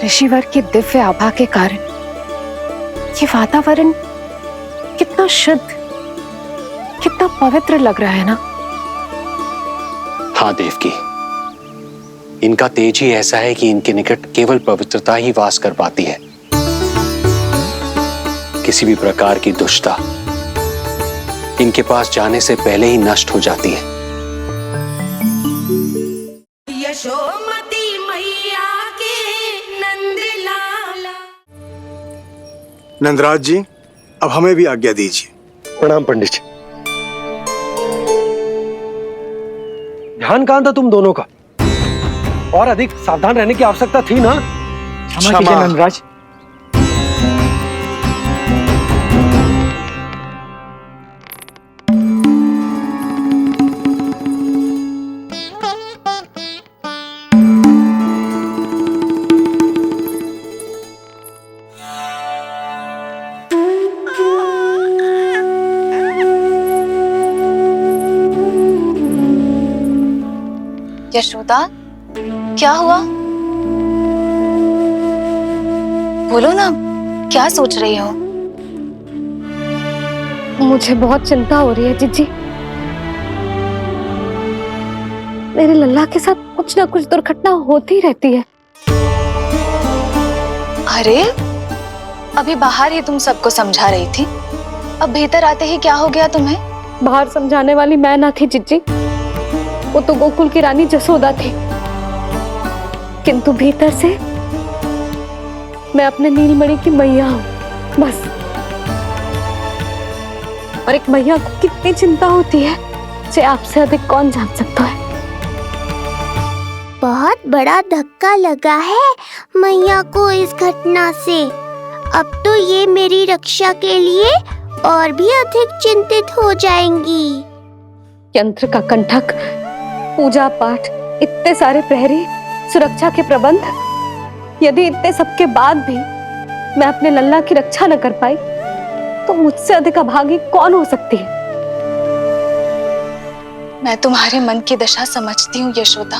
ऋषिवर की दिव्य आभा के कारण ये वातावरण कितना शुद्ध, कितना पवित्र लग रहा है ना। हाँ देवकी, इनका तेज ही ऐसा है कि इनके निकट केवल पवित्रता ही वास कर पाती है। किसी भी प्रकार की दुष्टता इनके पास जाने से पहले ही नष्ट हो जाती है। यशोमती मैया के नंद लाला। नंदराज जी, अब हमें भी आज्ञा दीजिए। प्रणाम पंडित जी। ध्यान कहां था तुम दोनों का? और अधिक सावधान रहने की आवश्यकता थी ना। क्षमा कीजिए नंदराज। यशोदा, क्या हुआ? बोलो ना, क्या सोच रही हो? मुझे बहुत चिंता हो रही है जीजी। मेरे लल्ला के साथ कुछ ना कुछ दुर्घटना होती रहती है। अरे, अभी बाहर ही तुम सबको समझा रही थी, अब भीतर आते ही क्या हो गया तुम्हें? बाहर समझाने वाली मैं ना थी जीजी, वो तो गोकुल की रानी जसोदा थी। किंतु भीतर से मैं अपने नीलमणि की मैया हूँ, बस। और एक मैया को कितनी चिंता होती है, इसे आपसे अधिक कौन जान सकता है। बहुत बड़ा धक्का लगा है मैया को इस घटना से। अब तो ये मेरी रक्षा के लिए और भी अधिक चिंतित हो जाएंगी। यंत्र का कंठक, पूजा पाठ, इतने सारे प्रहरी, सुरक्षा के प्रबंध, यदि इतने सबके बाद भी मैं अपने लल्ला की रक्षा न कर पाई तो मुझसे अधिक अभागी कौन हो सकती है। मैं तुम्हारे मन की दशा समझती हूँ यशोदा।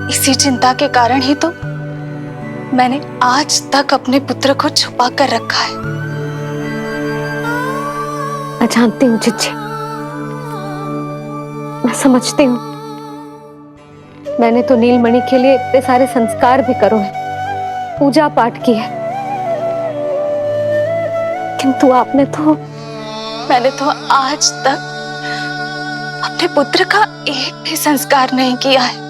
इसी चिंता के कारण ही तो मैंने आज तक अपने पुत्र को छुपा कर रखा है। मैं जानती हूँ जीजी, मैं समझती हूँ। मैंने तो नीलमणि के लिए इतने सारे संस्कार भी करो है, पूजा पाठ की है, किंतु मैंने तो आज तक अपने पुत्र का एक भी संस्कार नहीं किया है।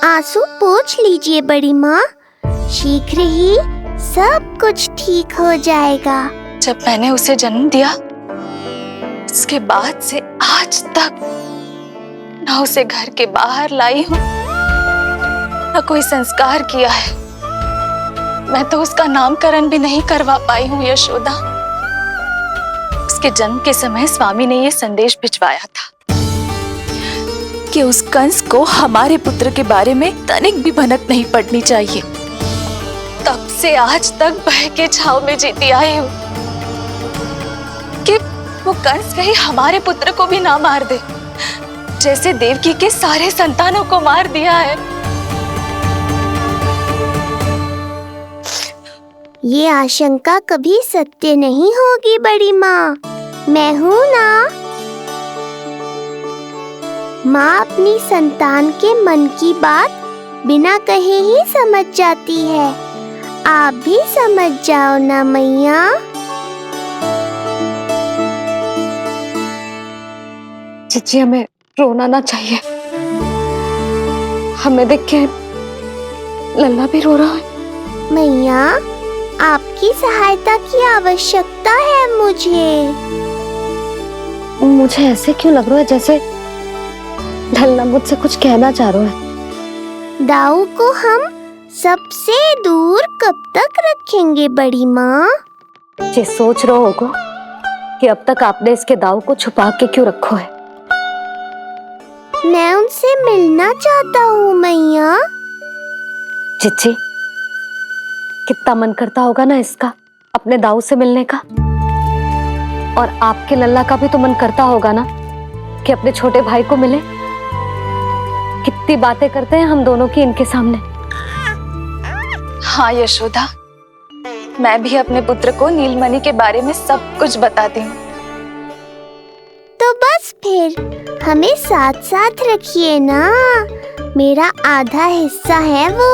आंसू पोंछ लीजिए बड़ी माँ, शीघ्र ही सब कुछ ठीक हो जाएगा। जब मैंने उसे जन्म दिया, उसके बाद से आज तक न उसे घर के बाहर लाई हूँ, न कोई संस्कार किया है। मैं तो उसका नामकरण भी नहीं करवा पाई हूँ यशोदा। उसके जन्म के समय स्वामी ने ये संदेश भिजवाया था कि उस कंस को हमारे पुत्र के बारे में तनिक भी भनक नहीं पड़नी चाहिए। तब से आज तक भय के छाव में जीती आई हूँ कि वो कंस कहीं हमारे पुत्र को भी ना मार दे, जैसे देवकी के सारे संतानों को मार दिया है। ये आशंका कभी सत्य नहीं होगी बड़ी माँ, मैं हूँ ना। माँ अपनी संतान के मन की बात बिना कहे ही समझ जाती है। आप भी समझ जाओ ना मैया। जीजी, हमें रोना ना चाहिए। हमें देख के लल्ला भी रो रहा है। मैया, आपकी सहायता की आवश्यकता है मुझे। मुझे ऐसे क्यों लग रहा है जैसे लल्ला मुझसे कुछ कहना चाह रहा है। दाऊ को हम सबसे दूर कब तक रखेंगे बड़ी माँ? ये सोच रहा होगा कि अब तक आपने इसके दाऊ को छुपा के क्यों रखो है। मैं उनसे मिलना चाहता हूँ मैया। चिच्ची, कितना मन करता होगा ना इसका अपने दाऊ से मिलने का। और आपके लल्ला का भी तो मन करता होगा ना कि अपने छोटे भाई को मिले। कितनी बातें करते हैं हम दोनों की इनके सामने। हाँ यशोदा, मैं भी अपने पुत्र को नीलमणि के बारे में सब कुछ बताती हूँ। तो बस फिर हमें साथ साथ रखिए ना। मेरा आधा हिस्सा है वो,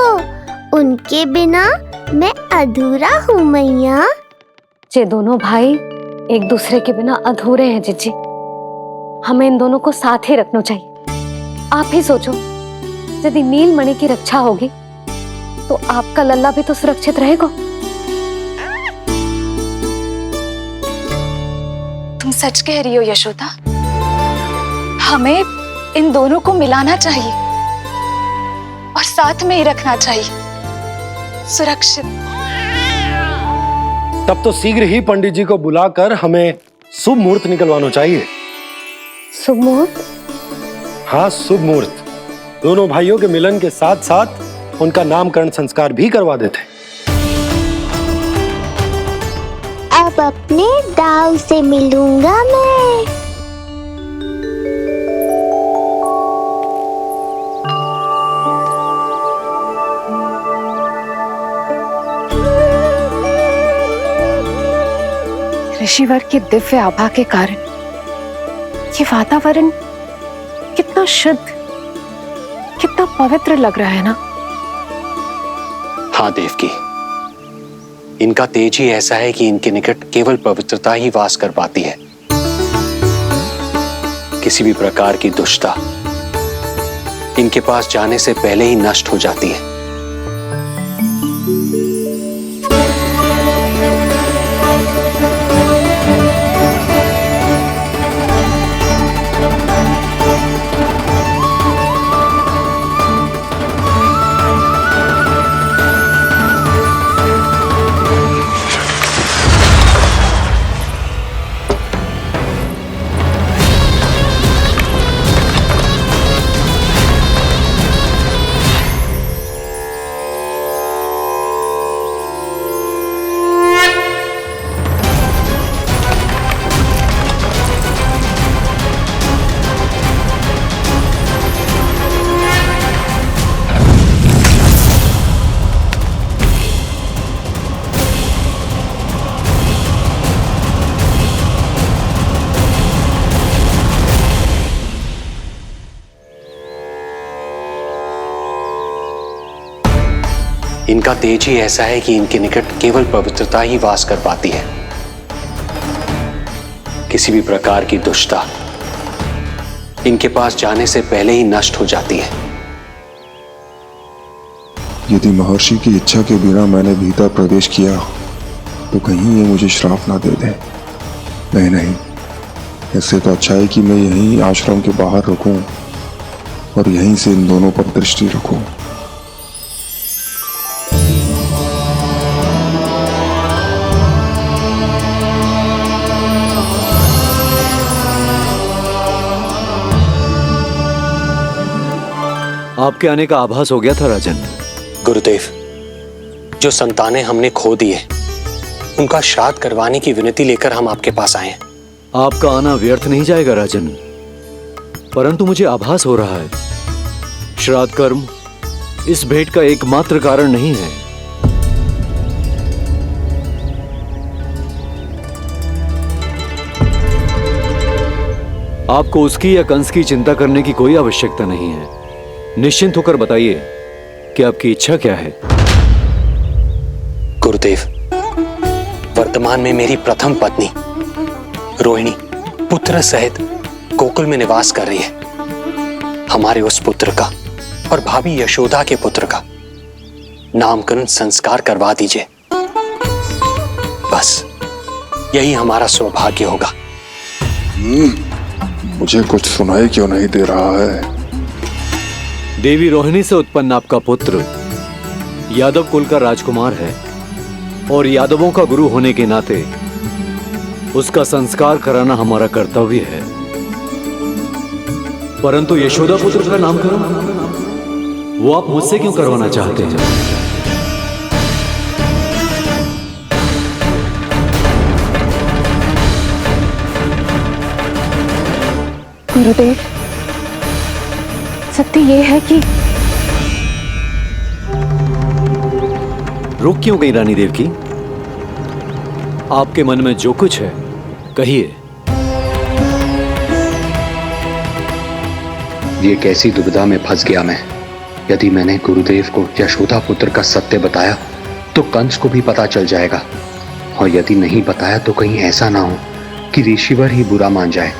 उनके बिना मैं अधूरा हूँ मैया। ये दोनों भाई एक दूसरे के बिना अधूरे हैं जीजी। हमें इन दोनों को साथ ही रखना चाहिए। आप ही सोचो, यदि नीलमणि की रक्षा होगी तो आपका लल्ला भी तो सुरक्षित रहेगा। तुम सच कह रही हो यशोदा, हमें इन दोनों को मिलाना चाहिए और साथ में ही रखना चाहिए, सुरक्षित। तब तो शीघ्र ही पंडित जी को बुलाकर हमें शुभ मुहूर्त निकलवाना चाहिए। शुभ मुहूर्त? हाँ, शुभ मुहूर्त। दोनों भाइयों के मिलन के साथ साथ उनका नामकरण संस्कार भी करवा देते। अब अपने दाऊ से मिलूंगा मैं। ऋषिवर की दिव्य आभा के कारण ये वातावरण कितना शुद्ध, कितना पवित्र लग रहा है ना। हाँ देवकी, इनका तेज ही ऐसा है कि इनके निकट केवल पवित्रता ही वास कर पाती है। किसी भी प्रकार की दुष्टता इनके पास जाने से पहले ही नष्ट हो जाती है। इनका तेज ही ऐसा है कि इनके निकट केवल पवित्रता ही वास कर पाती है। किसी भी प्रकार की दुष्टता इनके पास जाने से पहले ही नष्ट हो जाती है। यदि महर्षि की इच्छा के बिना मैंने भीतर प्रवेश किया तो कहीं ये मुझे श्राप ना दे दे। नहीं, इससे तो अच्छा है कि मैं यहीं आश्रम के बाहर रुकूं और यहीं से इन दोनों पर दृष्टि रखूं। आपके आने का आभास हो गया था राजन। गुरुदेव, जो संतानें हमने खो दी है उनका श्राद्ध करवाने की विनती लेकर हम आपके पास आए हैं। आपका आना व्यर्थ नहीं जाएगा राजन, परंतु मुझे आभास हो रहा है श्राद्ध कर्म इस भेंट का एकमात्र कारण नहीं है। आपको उसकी या कंस की चिंता करने की कोई आवश्यकता नहीं है। निश्चिंत होकर बताइए कि आपकी इच्छा क्या है। गुरुदेव, वर्तमान में मेरी प्रथम पत्नी रोहिणी पुत्र सहित गोकुल में निवास कर रही है। हमारे उस पुत्र का और भाभी यशोदा के पुत्र का नामकरण संस्कार करवा दीजिए। बस यही हमारा सौभाग्य होगा। मुझे कुछ सुनाई क्यों नहीं दे रहा है? देवी रोहिणी से उत्पन्न आपका पुत्र यादव कुल का राजकुमार है और यादवों का गुरु होने के नाते उसका संस्कार कराना हमारा कर्तव्य है। परंतु यशोदा पुत्र का नामकरण वो आप मुझसे क्यों करवाना चाहते हैं? गुरुदेव, सकती ये है कि रुक क्यों गई रानी देवकी? आपके मन में जो कुछ है कहिए। ये कैसी दुविधा में फंस गया मैं। यदि मैंने गुरुदेव को यशोदा पुत्र का सत्य बताया तो कंस को भी पता चल जाएगा, और यदि नहीं बताया तो कहीं ऐसा ना हो कि ऋषिवर ही बुरा मान जाए।